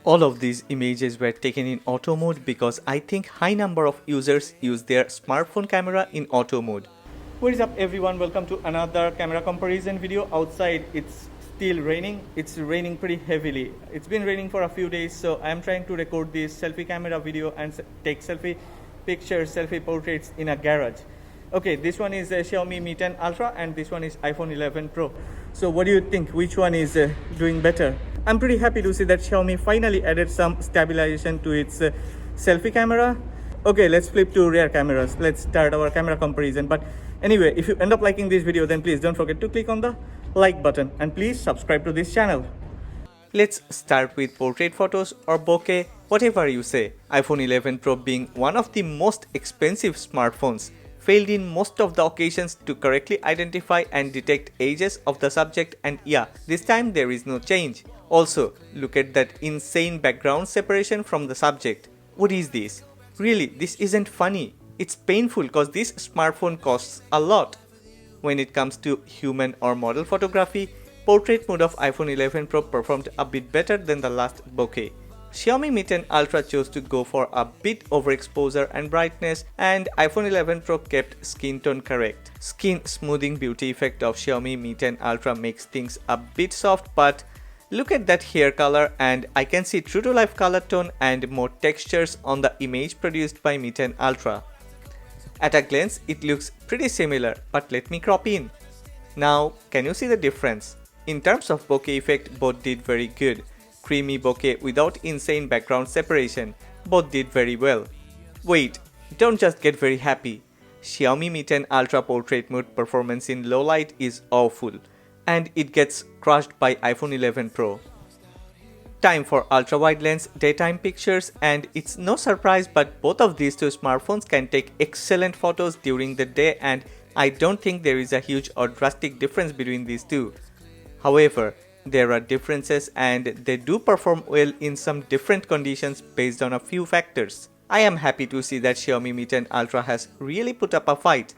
All of these images were taken in auto mode because I think high number of users use their smartphone camera in auto mode. What is up everyone, welcome to another camera comparison video. Outside it's still raining. It's raining pretty heavily. It's been raining for a few days, so I am trying to record this selfie camera video and take selfie pictures, selfie portraits in a garage. Okay, this one is a Xiaomi Mi 10 Ultra and this one is iPhone 11 Pro. So what do you think? Which one is doing better? I'm pretty happy to see that Xiaomi finally added some stabilization to its selfie camera. Okay, let's flip to rear cameras. Let's start our camera comparison. But anyway, if you end up liking this video, then please don't forget to click on the like button and please subscribe to this channel. Let's start with portrait photos or bokeh, whatever you say. iPhone 11 Pro, being one of the most expensive smartphones, failed in most of the occasions to correctly identify and detect ages of the subject, and yeah, this time there is no change. Also, look at that insane background separation from the subject. What is this? Really, this isn't funny. It's painful cause this smartphone costs a lot. When it comes to human or model photography, portrait mode of iPhone 11 Pro performed a bit better than the last bokeh. Xiaomi Mi 10 Ultra chose to go for a bit overexposure and brightness, and iPhone 11 Pro kept skin tone correct. Skin smoothing beauty effect of Xiaomi Mi 10 Ultra makes things a bit soft, but look at that hair color, and I can see true to life color tone and more textures on the image produced by Mi 10 Ultra. At a glance, it looks pretty similar, but let me crop in. Now, can you see the difference? In terms of bokeh effect, both did very good. Creamy bokeh without insane background separation, both did very well. Wait, don't just get very happy. Xiaomi Mi 10 Ultra portrait mode performance in low light is awful, and it gets crushed by iPhone 11 Pro. Time for ultra-wide lens daytime pictures, and it's no surprise but both of these two smartphones can take excellent photos during the day, and I don't think there is a huge or drastic difference between these two. However, there are differences and they do perform well in some different conditions based on a few factors. I am happy to see that Xiaomi Mi 10 Ultra has really put up a fight.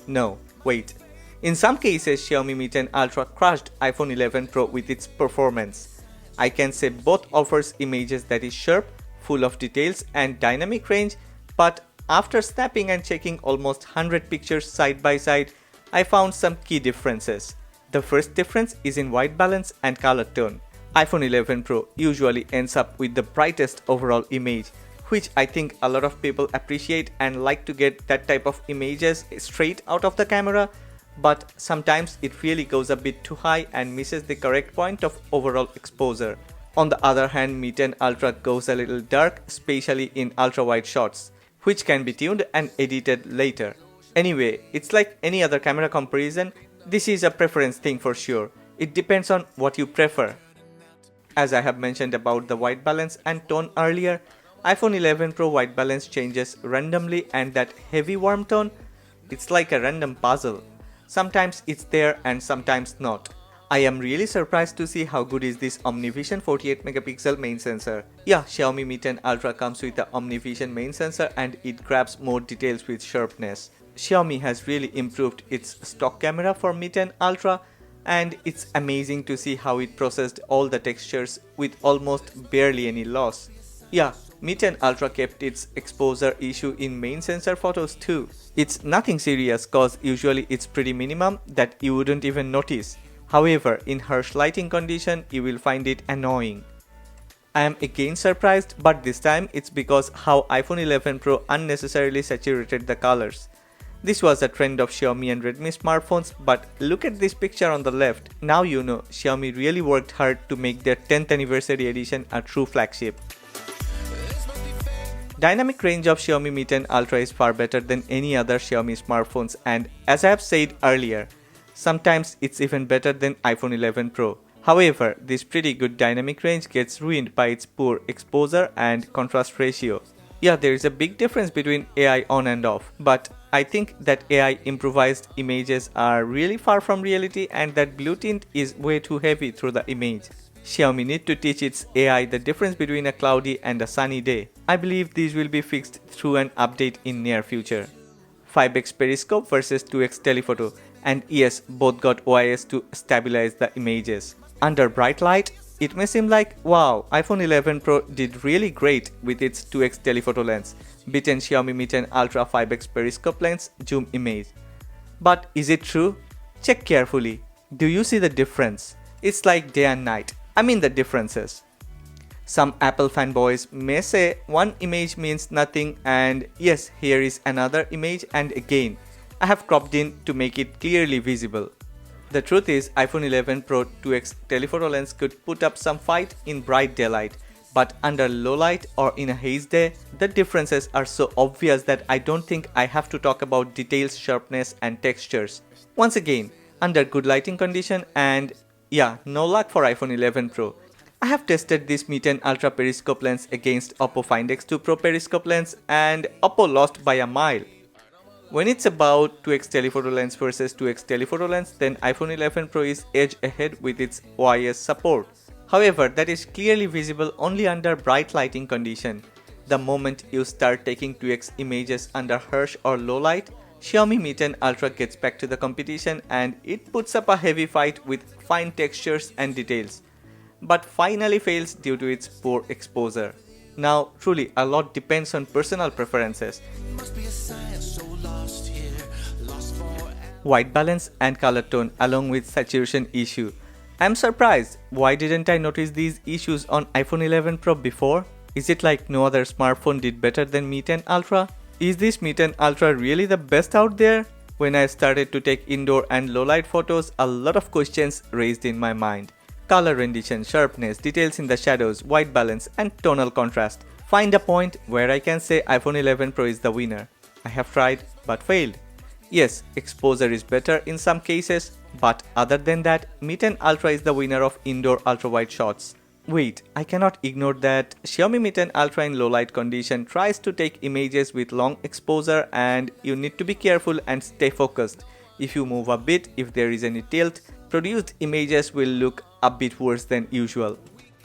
No, wait. In some cases, Xiaomi Mi 10 Ultra crushed iPhone 11 Pro with its performance. I can say both offers images that is sharp, full of details and dynamic range, but after snapping and checking almost 100 pictures side by side, I found some key differences. The first difference is in white balance and color tone. iPhone 11 Pro usually ends up with the brightest overall image, which I think a lot of people appreciate and like to get that type of images straight out of the camera, but sometimes it really goes a bit too high and misses the correct point of overall exposure. On the other hand, Mi 10 Ultra goes a little dark, especially in ultra-wide shots, which can be tuned and edited later. Anyway, it's like any other camera comparison. This is a preference thing for sure. It depends on what you prefer. As I have mentioned about the white balance and tone earlier, iPhone 11 Pro white balance changes randomly, and that heavy warm tone, it's like a random puzzle. Sometimes it's there and sometimes not. I am really surprised to see how good is this OmniVision 48 megapixel main sensor. Yeah, Xiaomi Mi 10 Ultra comes with the OmniVision main sensor and it grabs more details with sharpness. Xiaomi has really improved its stock camera for Mi 10 Ultra, and it's amazing to see how it processed all the textures with almost barely any loss. Yeah, Mi 10 Ultra kept its exposure issue in main sensor photos too. It's nothing serious cause usually it's pretty minimum that you wouldn't even notice. However, in harsh lighting condition you will find it annoying. I am again surprised, but this time it's because how iPhone 11 Pro unnecessarily saturated the colors. This was a trend of Xiaomi and Redmi smartphones, but look at this picture on the left. Now you know Xiaomi really worked hard to make their 10th anniversary edition a true flagship. Dynamic range of Xiaomi Mi 10 Ultra is far better than any other Xiaomi smartphones, and as I have said earlier, sometimes it's even better than iPhone 11 Pro. However, this pretty good dynamic range gets ruined by its poor exposure and contrast ratio. Yeah, there is a big difference between AI on and off, but I think that AI improvised images are really far from reality and that blue tint is way too heavy through the image. Xiaomi need to teach its AI the difference between a cloudy and a sunny day. I believe these will be fixed through an update in near future. 5x periscope versus 2x telephoto, and yes, both got OIS to stabilize the images. Under bright light, it may seem like, wow, iPhone 11 Pro did really great with its 2x telephoto lens, beaten Xiaomi Mi 10 Ultra 5x periscope lens zoom image. But is it true? Check carefully. Do you see the difference? It's like day and night. I mean the differences. Some Apple fanboys may say one image means nothing, and yes, here is another image, and again, I have cropped in to make it clearly visible. The truth is, iPhone 11 Pro 2x telephoto lens could put up some fight in bright daylight, but under low light or in a haze day, the differences are so obvious that I don't think I have to talk about details, sharpness and textures. Once again, under good lighting condition and yeah, no luck for iPhone 11 Pro. I have tested this Mi 10 Ultra periscope lens against Oppo Find X2 Pro periscope lens and Oppo lost by a mile. When it's about 2x telephoto lens versus 2x telephoto lens, then iPhone 11 Pro is edge ahead with its OIS support. However, that is clearly visible only under bright lighting condition. The moment you start taking 2x images under harsh or low light, Xiaomi Mi 10 Ultra gets back to the competition and it puts up a heavy fight with fine textures and details, but finally fails due to its poor exposure. Now, truly, a lot depends on personal preferences. White balance and color tone along with saturation issue. I'm surprised, why didn't I notice these issues on iPhone 11 Pro before? Is it like no other smartphone did better than Mi 10 Ultra? Is this Mi 10 Ultra really the best out there? When I started to take indoor and low light photos, a lot of questions raised in my mind. Color rendition, sharpness, details in the shadows, white balance and tonal contrast. Find a point where I can say iPhone 11 Pro is the winner. I have tried but failed. Yes, exposure is better in some cases, but other than that, Mi 10 Ultra is the winner of indoor ultrawide shots. Wait, I cannot ignore that Xiaomi Mi 10 Ultra in low light condition tries to take images with long exposure and you need to be careful and stay focused. If you move a bit, if there is any tilt, produced images will look a bit worse than usual.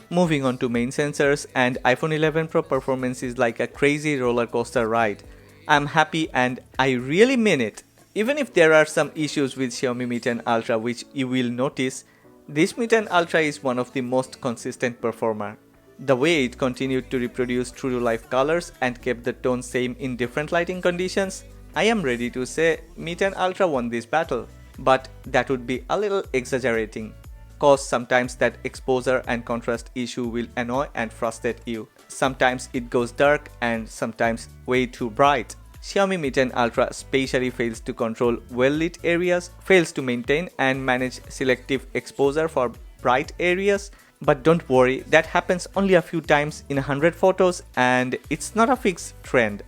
Moving on to main sensors, and iPhone 11 Pro performance is like a crazy roller coaster ride. I'm happy and I really mean it. Even if there are some issues with Xiaomi Mi 10 Ultra which you will notice, this Mi 10 Ultra is one of the most consistent performer. The way it continued to reproduce true to life colors and kept the tone same in different lighting conditions, I am ready to say Mi 10 Ultra won this battle. But that would be a little exaggerating, cause sometimes that exposure and contrast issue will annoy and frustrate you. Sometimes it goes dark and sometimes way too bright. Xiaomi Mi 10 Ultra spatially fails to control well-lit areas, fails to maintain and manage selective exposure for bright areas. But don't worry, that happens only a few times in 100 photos and it's not a fixed trend.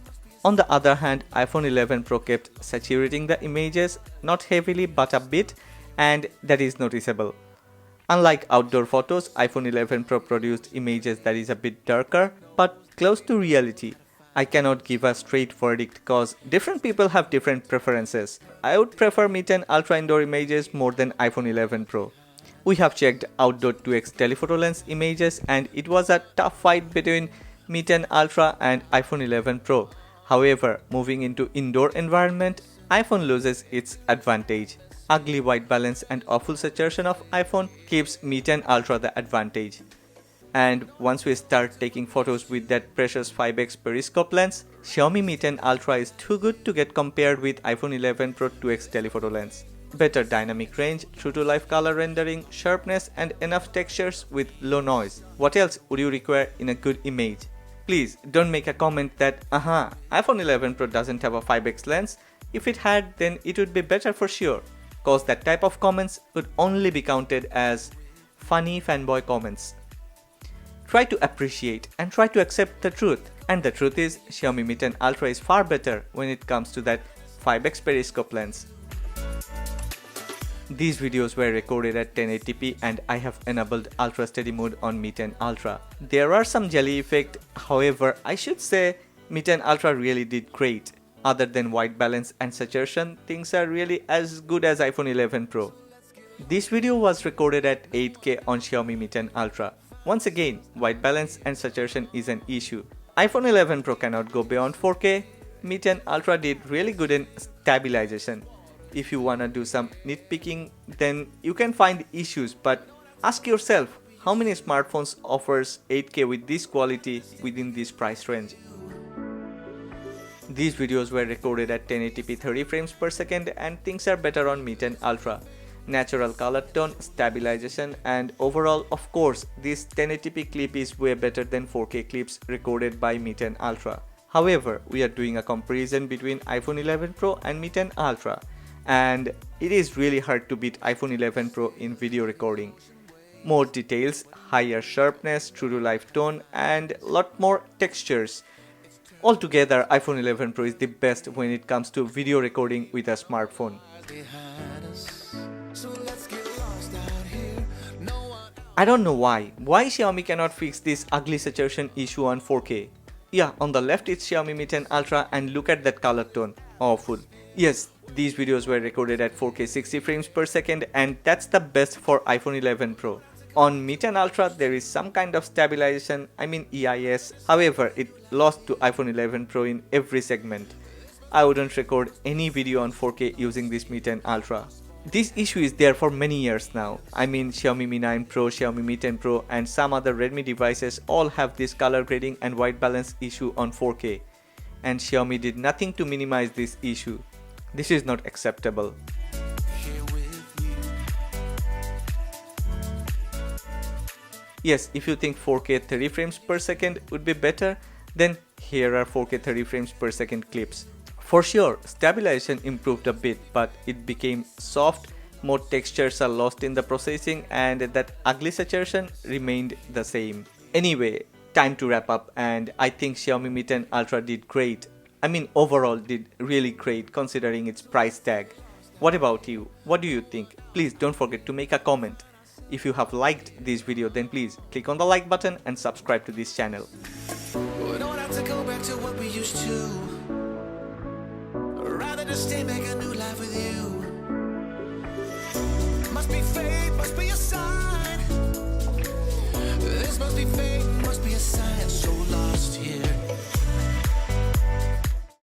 On the other hand, iPhone 11 Pro kept saturating the images, not heavily but a bit, and that is noticeable. Unlike outdoor photos, iPhone 11 Pro produced images that is a bit darker but close to reality. I cannot give a straight verdict cause different people have different preferences. I would prefer Mi 10 Ultra indoor images more than iPhone 11 Pro. We have checked outdoor 2x telephoto lens images and it was a tough fight between Mi 10 Ultra and iPhone 11 Pro. However, moving into indoor environment, iPhone loses its advantage. Ugly white balance and awful saturation of iPhone gives Mi 10 Ultra the advantage. And once we start taking photos with that precious 5x periscope lens, Xiaomi Mi 10 Ultra is too good to get compared with iPhone 11 Pro 2x telephoto lens. Better dynamic range, true to life color rendering, sharpness and enough textures with low noise. What else would you require in a good image? Please don't make a comment that iPhone 11 Pro doesn't have a 5x lens. If it had, then it would be better for sure. Cause that type of comments would only be counted as funny fanboy comments. Try to appreciate and try to accept the truth. And the truth is, Xiaomi Mi 10 Ultra is far better when it comes to that 5x periscope lens. These videos were recorded at 1080p and I have enabled ultra steady mode on Mi 10 Ultra. There are some jelly effect, however I should say Mi 10 Ultra really did great. Other than white balance and saturation, things are really as good as iPhone 11 Pro. This video was recorded at 8K on Xiaomi Mi 10 Ultra. Once again, white balance and saturation is an issue. iPhone 11 Pro cannot go beyond 4K. Mi 10 Ultra did really good in stabilization. If you wanna do some nitpicking, then you can find issues, but ask yourself, How many smartphones offers 8K with this quality within this price range? These videos were recorded at 1080p 30 frames per second and things are better on Mi 10 Ultra. Natural color tone, stabilization and overall, of course, this 1080p clip is way better than 4K clips recorded by Mi 10 Ultra. However, we are doing a comparison between iPhone 11 Pro and Mi 10 Ultra, and it is really hard to beat iPhone 11 Pro in video recording. More details, higher sharpness, true to life tone and lot more textures. Altogether, iPhone 11 Pro is the best when it comes to video recording with a smartphone. I don't know why Xiaomi cannot fix this ugly saturation issue on 4K. Yeah, on the left it's Xiaomi Mi 10 Ultra and look at that color tone. Awful. Yes, these videos were recorded at 4K 60 frames per second and that's the best for iPhone 11 Pro. On Mi 10 Ultra there is some kind of stabilization, I mean EIS, however it lost to iPhone 11 Pro in every segment. I wouldn't record any video on 4K using this Mi 10 Ultra. This issue is there for many years now. I mean Xiaomi Mi 9 Pro, Xiaomi Mi 10 Pro and some other Redmi devices all have this color grading and white balance issue on 4K. And Xiaomi did nothing to minimize this issue. This is not acceptable. Yes, if you think 4K 30 frames per second would be better, then here are 4K 30 frames per second clips. For sure, stabilization improved a bit, but it became soft, more textures are lost in the processing and that ugly saturation remained the same. Anyway, time to wrap up and I think Xiaomi Mi 10 Ultra did great. I mean overall did really great considering its price tag. What about you? What do you think? Please don't forget to make a comment. If you have liked this video then please click on the like button and subscribe to this channel. We don't have to go back to what we used to. Rather just stay, make a new life with you. Must be fate, must be a sign. This must be fate.